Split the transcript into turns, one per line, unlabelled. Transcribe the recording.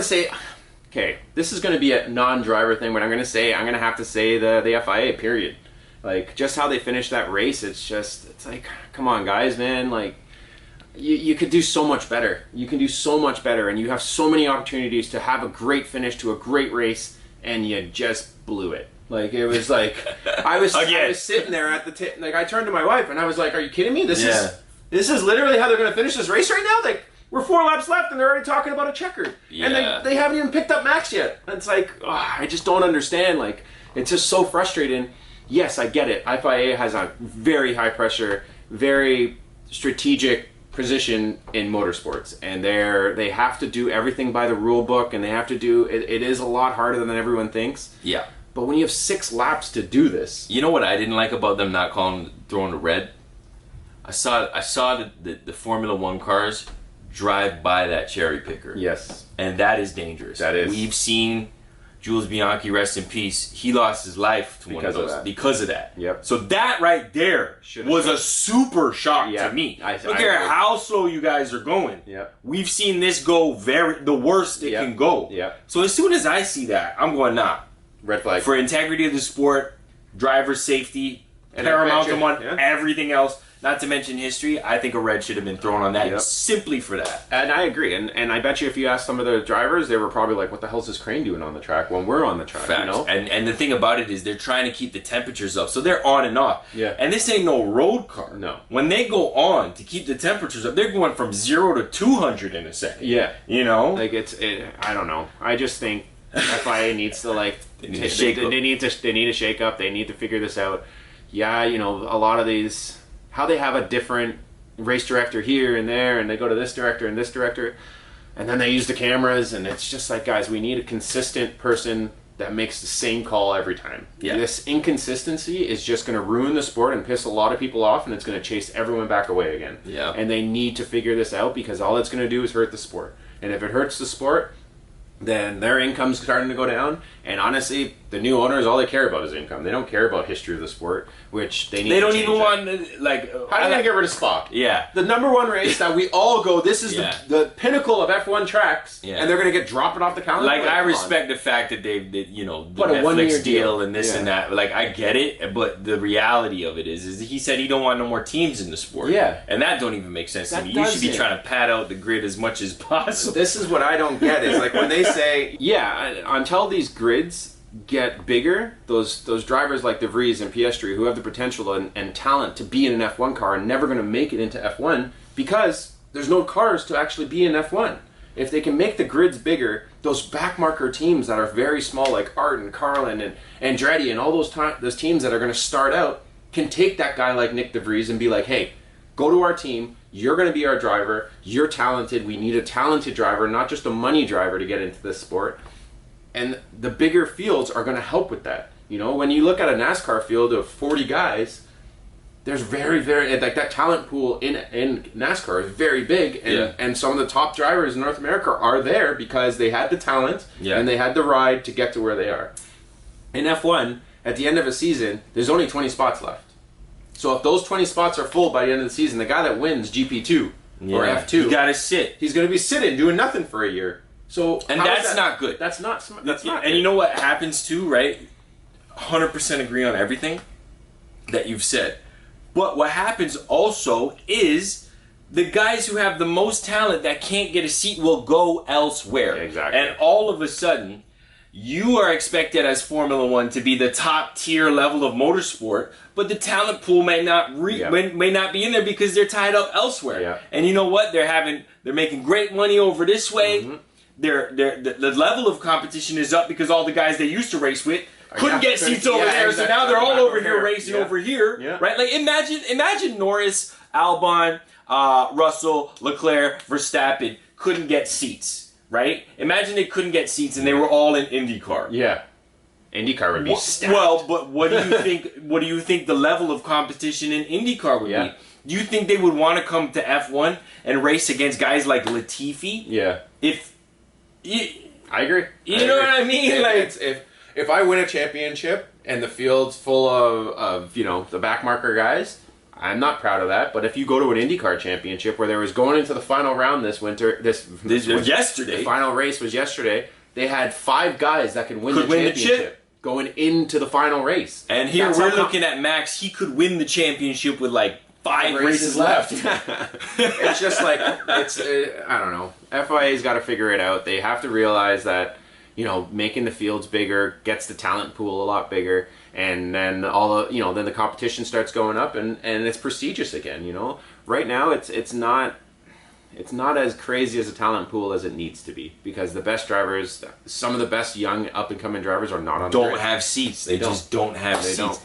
say, okay, this is going to be a non-driver thing, but I'm going to have to say the FIA, period. Like, just how they finished that race, it's like, come on, guys, man. Like, you could do so much better. You can do so much better, and you have so many opportunities to have a great finish to a great race, and you just blew it. Like, it was like, I was sitting there at the like, I turned to my wife, and I was like, are you kidding me? This is literally how they're going to finish this race right now? Like, we're 4 laps left, and they're already talking about a checker. Yeah. And they haven't even picked up Max yet. It's like, I just don't understand. Like, it's just so frustrating. Yes, I get it. FIA has a very high pressure, very strategic position in motorsports, and they have to do everything by the rule book, and they have to do it is a lot harder than everyone thinks.
Yeah.
But when you have 6 laps to do this,
you know what I didn't like about them not throwing the red? I saw the Formula One cars drive by that cherry picker.
Yes.
And that is dangerous.
That is.
We've seen Jules Bianchi, rest in peace, he lost his life to one of those because of that.
Yep.
So that right there was a super shock to me. I don't care how slow you guys are going.
Yep.
We've seen this go the worst it can go.
Yep.
So as soon as I see that, I'm going, nah.
Red flag.
For integrity of the sport, driver safety, and paramount among everything else. Not to mention history, I think a red should have been thrown on that simply for that.
And I agree. And I bet you if you ask some of the drivers, they were probably like, what the hell is this crane doing on the track when we're on the track?
Facts.
You know?
And the thing about it is they're trying to keep the temperatures up. So they're on and off.
Yeah.
And this ain't no road car.
No.
When they go on to keep the temperatures up, they're going from 0 to 200 in a second.
Yeah.
You know?
Like, I don't know. I just think FIA needs to, like, they need to shake up. They need to figure this out. Yeah, you know, a lot of these, how they have a different race director here and there, and they go to this director and this director, and then they use the cameras, and it's just like, guys, we need a consistent person that makes the same call every time.
Yeah.
This inconsistency is just going to ruin the sport and piss a lot of people off, and it's going to chase everyone back away again.
Yeah.
And they need to figure this out, because all it's going to do is hurt the sport. And if it hurts the sport, then their income's starting to go down. And honestly, the new owners, all they care about is income. They don't care about history of the sport, which they need
They
to
don't
change
even
that.
want, like...
How are you going to get rid of Spock?
Yeah.
The #1 race that we all go, this is the pinnacle of F1 tracks, and they're going to get dropped off the calendar?
Like, I respect the fact that they've, you know, the
but
Netflix deal and this and that. Like, I get it, but the reality of it is he said he don't want no more teams in the sport.
Yeah.
And that don't even make sense to me. You should be trying to pad out the grid as much as possible.
This is what I don't get, is like when they say, until these grids get bigger, those drivers like De Vries and Piastri, who have the potential and talent to be in an F1 car, are never going to make it into F1 because there's no cars to actually be in F1. If they can make the grids bigger, those backmarker teams that are very small, like Art and Carlin and Andretti and all those teams that are going to start out, can take that guy like Nick De Vries and be like, hey, go to our team, you're going to be our driver, you're talented, we need a talented driver, not just a money driver to get into this sport. And the bigger fields are going to help with that. You know, when you look at a NASCAR field of 40 guys, there's very, like that talent pool in NASCAR is very big. And some of the top drivers in North America are there because they had the talent and they had the ride to get to where they are. In F1, at the end of a season, there's only 20 spots left. So if those 20 spots are full by the end of the season, the guy that wins GP2 or F2,
you got to sit.
He's going to be sitting doing nothing for a year. So
and that's not good.
That's not smart. That's not.
And you know what happens too, right? 100% agree on everything that you've said. But what happens also is the guys who have the most talent that can't get a seat will go elsewhere.
Yeah, exactly.
And all of a sudden, you are expected as Formula One to be the top tier level of motorsport, but the talent pool may not may not be in there because they're tied up elsewhere.
Yeah.
And you know what? They're making great money over this way. Mm-hmm. The level of competition is up because all the guys they used to race with couldn't get seats over there, exactly. So now they're all over here racing over here, right? Like imagine Norris, Albon, Russell, Leclerc, Verstappen couldn't get seats, right? Imagine they couldn't get seats and they were all in IndyCar.
Yeah, IndyCar would be stacked.
Well, but what do you think? What do you think the level of competition in IndyCar would be? Do you think they would want to come to F1 and race against guys like Latifi?
Yeah. I agree.
You know what I mean?
If I win a championship and the field's full of the backmarker guys, I'm not proud of that, but if you go to an IndyCar championship where there was going into the final round this winter,
yesterday,
the final race was yesterday, they had 5 guys that could win the championship going into the final race.
And here we're looking at Max. He could win the championship with like 5 races left.
It's just like, I don't know. FIA's got to figure it out. They have to realize that, you know, making the fields bigger gets the talent pool a lot bigger, and then then the competition starts going up, and it's prestigious again. You know, right now it's not as crazy as a talent pool as it needs to be, because the best drivers, some of the best young up and coming drivers, are not on.
Don't have seats. They just don't have seats.